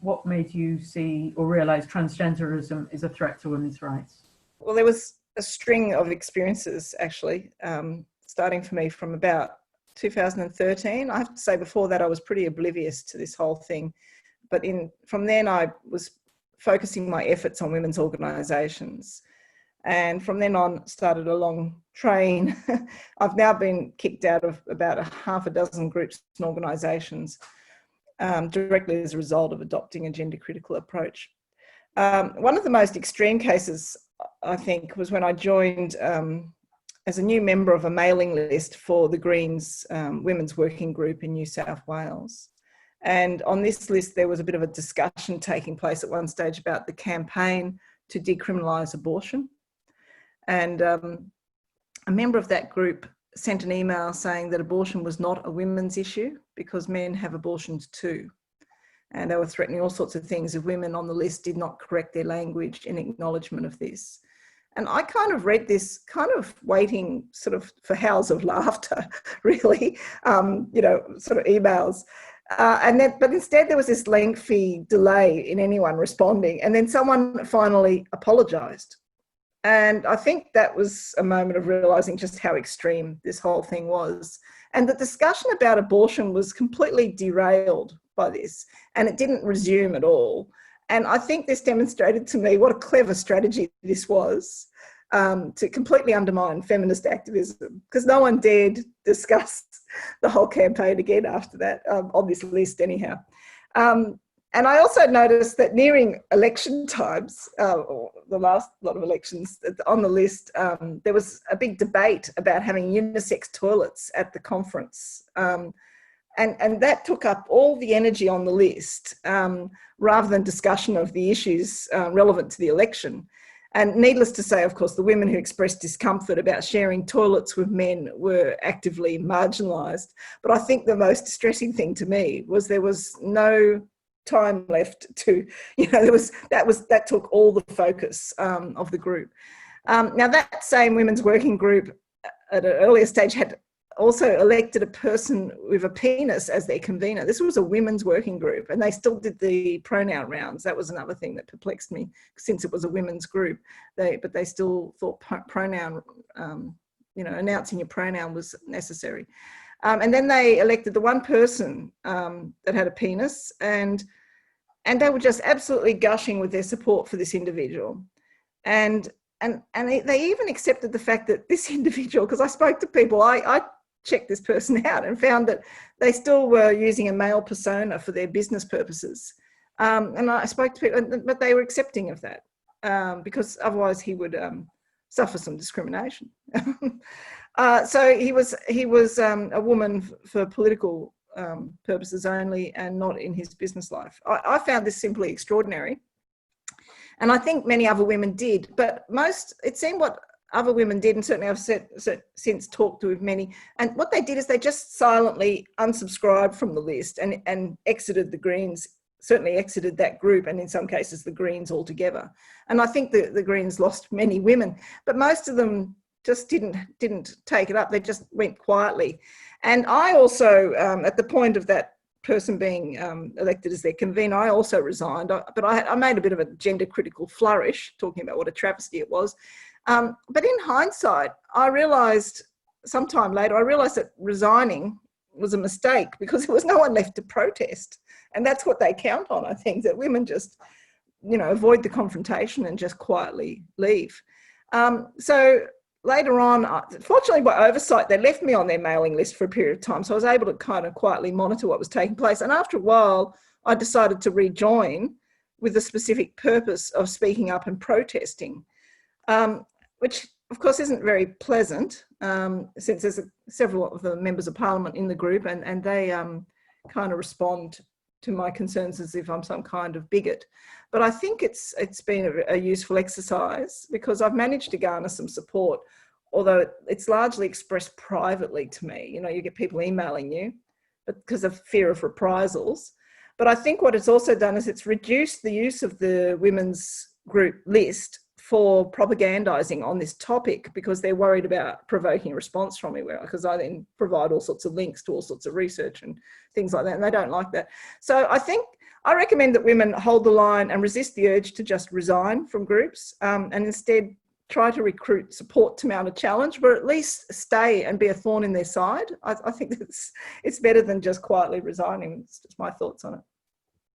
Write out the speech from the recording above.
what made you see or realize transgenderism is a threat to women's rights? Well, there was a string of experiences, actually, starting for me from about 2013. I have to say before that I was pretty oblivious to this whole thing. But from then I was focusing my efforts on women's organisations. And from then on started a long train. I've now been kicked out of about a half a dozen groups and organisations directly as a result of adopting a gender critical approach. One of the most extreme cases, I think, was when I joined as a new member of a mailing list for the Greens Women's Working Group in New South Wales. And on this list, there was a bit of a discussion taking place at one stage about the campaign to decriminalise abortion. And a member of that group sent an email saying that abortion was not a women's issue because men have abortions too. And they were threatening all sorts of things if women on the list did not correct their language in acknowledgement of this. And I kind of read this kind of waiting sort of for howls of laughter, really, sort of emails. But instead there was this lengthy delay in anyone responding. And then someone finally apologised. And I think that was a moment of realising just how extreme this whole thing was. And the discussion about abortion was completely derailed by this, and it didn't resume at all. And I think this demonstrated to me what a clever strategy this was to completely undermine feminist activism, because no one dared discuss the whole campaign again after that, on this list anyhow. And I also noticed that nearing election times, or the last lot of elections on the list, there was a big debate about having unisex toilets at the conference. And that took up all the energy on the list, rather than discussion of the issues relevant to the election. And needless to say, of course, the women who expressed discomfort about sharing toilets with men were actively marginalised. But I think the most distressing thing to me was there was no time left to, that took all the focus of the group. Now that same women's working group at an earlier stage had also elected a person with a penis as their convener. This was a women's working group, and they still did the pronoun rounds. That was another thing that perplexed me, since it was a women's group. But they still thought pronoun, announcing your pronoun was necessary. And then they elected the one person that had a penis, and they were just absolutely gushing with their support for this individual. And they even accepted the fact that this individual, because I spoke to people, I checked this person out and found that they still were using a male persona for their business purposes. And I spoke to people, but they were accepting of that because otherwise he would suffer some discrimination. So he was a woman for political purposes only, and not in his business life. I found this simply extraordinary. And I think many other women did, but it seemed what other women did, and certainly I've since talked with many, and what they did is they just silently unsubscribed from the list and exited the Greens, certainly exited that group, and in some cases the Greens altogether. And I think the Greens lost many women, but most of them just didn't take it up. They just went quietly. And I also, at the point of that person being elected as their convener, I also resigned, but I made a bit of a gender critical flourish, talking about what a travesty it was. But in hindsight, I realised sometime later, that resigning was a mistake, because there was no one left to protest. And that's what they count on, I think, that women just, avoid the confrontation and just quietly leave. So later on, fortunately by oversight, they left me on their mailing list for a period of time. So I was able to kind of quietly monitor what was taking place. And after a while, I decided to rejoin with the specific purpose of speaking up and protesting, which of course isn't very pleasant, since there's several of the members of parliament in the group, and they kind of respond to my concerns as if I'm some kind of bigot. But I think it's been a useful exercise, because I've managed to garner some support, although it's largely expressed privately to me. You get people emailing you, but because of fear of reprisals. But I think what it's also done is it's reduced the use of the women's group list for propagandising on this topic, because they're worried about provoking a response from me, because I then provide all sorts of links to all sorts of research and things like that, and they don't like that. So I think I recommend that women hold the line and resist the urge to just resign from groups, and instead try to recruit support to mount a challenge, but at least stay and be a thorn in their side. I think it's better than just quietly resigning. It's just my thoughts on it.